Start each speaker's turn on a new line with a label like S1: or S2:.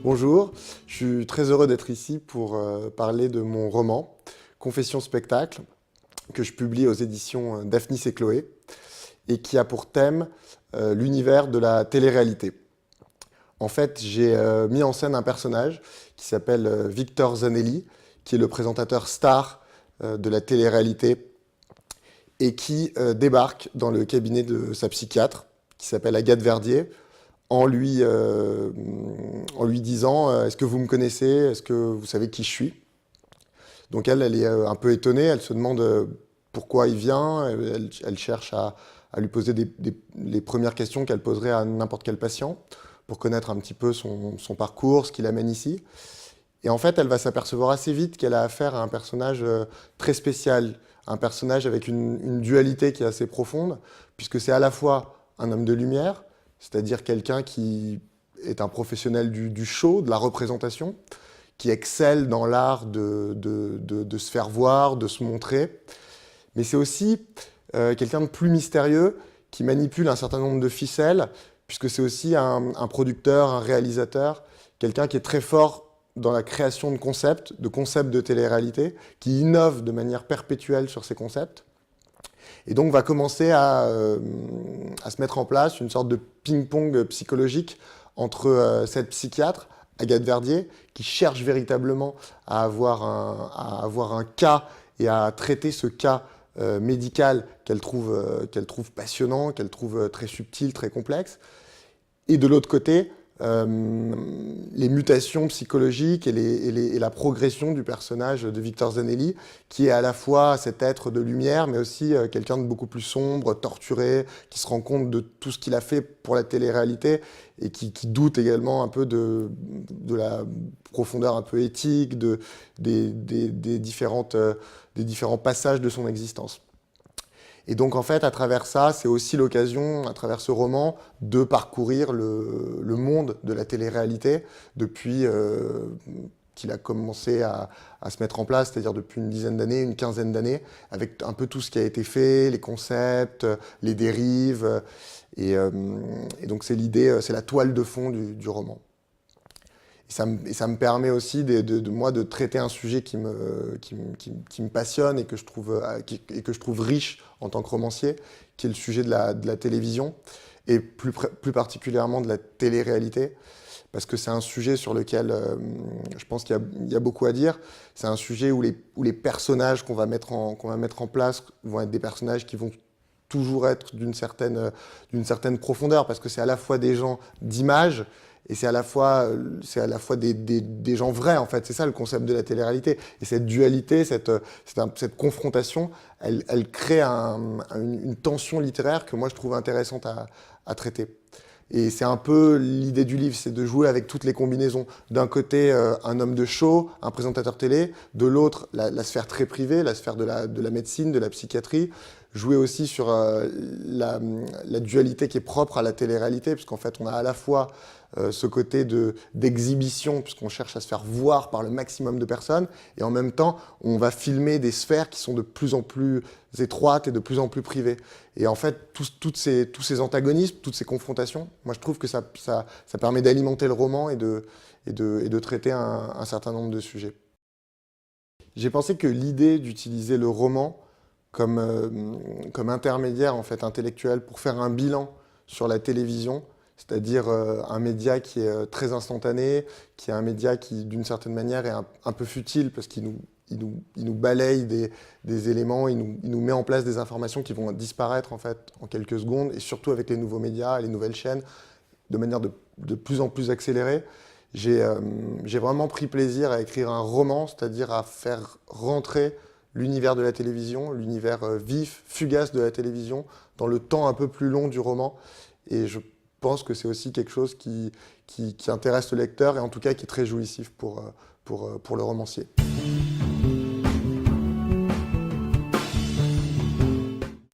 S1: Bonjour, je suis très heureux d'être ici pour parler de mon roman, Confession spectacle, que je publie aux éditions Daphnis et Chloé, et qui a pour thème l'univers de la télé-réalité. En fait, j'ai mis en scène un personnage qui s'appelle Victor Zanelli, qui est le présentateur star de la télé-réalité et qui débarque dans le cabinet de sa psychiatre, qui s'appelle Agathe Verdier, en lui disant est-ce que vous me connaissez? Est-ce que vous savez qui je suis? Donc elle est un peu étonnée, elle se demande pourquoi il vient, elle cherche à lui poser les premières questions qu'elle poserait à n'importe quel patient, pour connaître un petit peu son parcours, ce qui l'amène ici. Et en fait, elle va s'apercevoir assez vite qu'elle a affaire à un personnage très spécial, un personnage avec une dualité qui est assez profonde, puisque c'est à la fois un homme de lumière, c'est-à-dire quelqu'un qui est un professionnel du show, de la représentation, qui excelle dans l'art de se faire voir, de se montrer. Mais c'est aussi quelqu'un de plus mystérieux, qui manipule un certain nombre de ficelles, puisque c'est aussi un producteur, un réalisateur, quelqu'un qui est très fort dans la création de concepts de télé-réalité, qui innove de manière perpétuelle sur ces concepts. Et donc va commencer à se mettre en place une sorte de ping-pong psychologique entre cette psychiatre, Agathe Verdier, qui cherche véritablement à avoir un cas et à traiter ce cas médical qu'elle trouve passionnant, qu'elle trouve très subtil, très complexe. Et de l'autre côté, les mutations psychologiques et la progression du personnage de Victor Zanelli, qui est à la fois cet être de lumière, mais aussi quelqu'un de beaucoup plus sombre, torturé, qui se rend compte de tout ce qu'il a fait pour la télé-réalité et qui doute également un peu de la profondeur un peu éthique, des différents passages de son existence. Et donc, en fait, à travers ça, c'est aussi l'occasion, à travers ce roman, de parcourir le monde de la télé-réalité depuis qu'il a commencé à se mettre en place, c'est-à-dire depuis une dizaine d'années, une quinzaine d'années, avec un peu tout ce qui a été fait, les concepts, les dérives. Et donc, c'est l'idée, c'est la toile de fond du roman. Et ça me permet aussi moi de traiter un sujet qui me passionne et que je trouve riche en tant que romancier, qui est le sujet de la télévision, et plus particulièrement de la télé-réalité, parce que c'est un sujet sur lequel je pense qu'il y a beaucoup à dire. C'est un sujet où les personnages qu'on va mettre en place vont être des personnages qui vont toujours être d'une certaine profondeur, parce que c'est à la fois des gens d'image, et c'est à la fois des gens vrais, en fait. C'est ça le concept de la télé-réalité. Et cette dualité, cette confrontation, elle crée une tension littéraire que moi je trouve intéressante à traiter. Et c'est un peu l'idée du livre, c'est de jouer avec toutes les combinaisons. D'un côté, un homme de show, un présentateur télé. De l'autre, la sphère très privée, la sphère de la médecine, de la psychiatrie. Jouer aussi sur la dualité qui est propre à la télé-réalité, puisqu'en fait, on a à la fois ce côté d'exhibition, puisqu'on cherche à se faire voir par le maximum de personnes, et en même temps, on va filmer des sphères qui sont de plus en plus étroites et de plus en plus privées. Et en fait, tous ces antagonismes, toutes ces confrontations, moi je trouve que ça permet d'alimenter le roman et de traiter un certain nombre de sujets. J'ai pensé que l'idée d'utiliser le roman comme intermédiaire en fait, intellectuel pour faire un bilan sur la télévision, c'est-à-dire un média qui est très instantané, qui est un média qui, d'une certaine manière, est un peu futile parce qu'il nous balaye des éléments, il nous met en place des informations qui vont disparaître en fait en quelques secondes, et surtout avec les nouveaux médias, les nouvelles chaînes, de manière de plus en plus accélérée. J'ai vraiment pris plaisir à écrire un roman, c'est-à-dire à faire rentrer l'univers de la télévision, l'univers vif, fugace de la télévision, dans le temps un peu plus long du roman. Et je pense que c'est aussi quelque chose qui intéresse le lecteur, et en tout cas qui est très jouissif pour le romancier.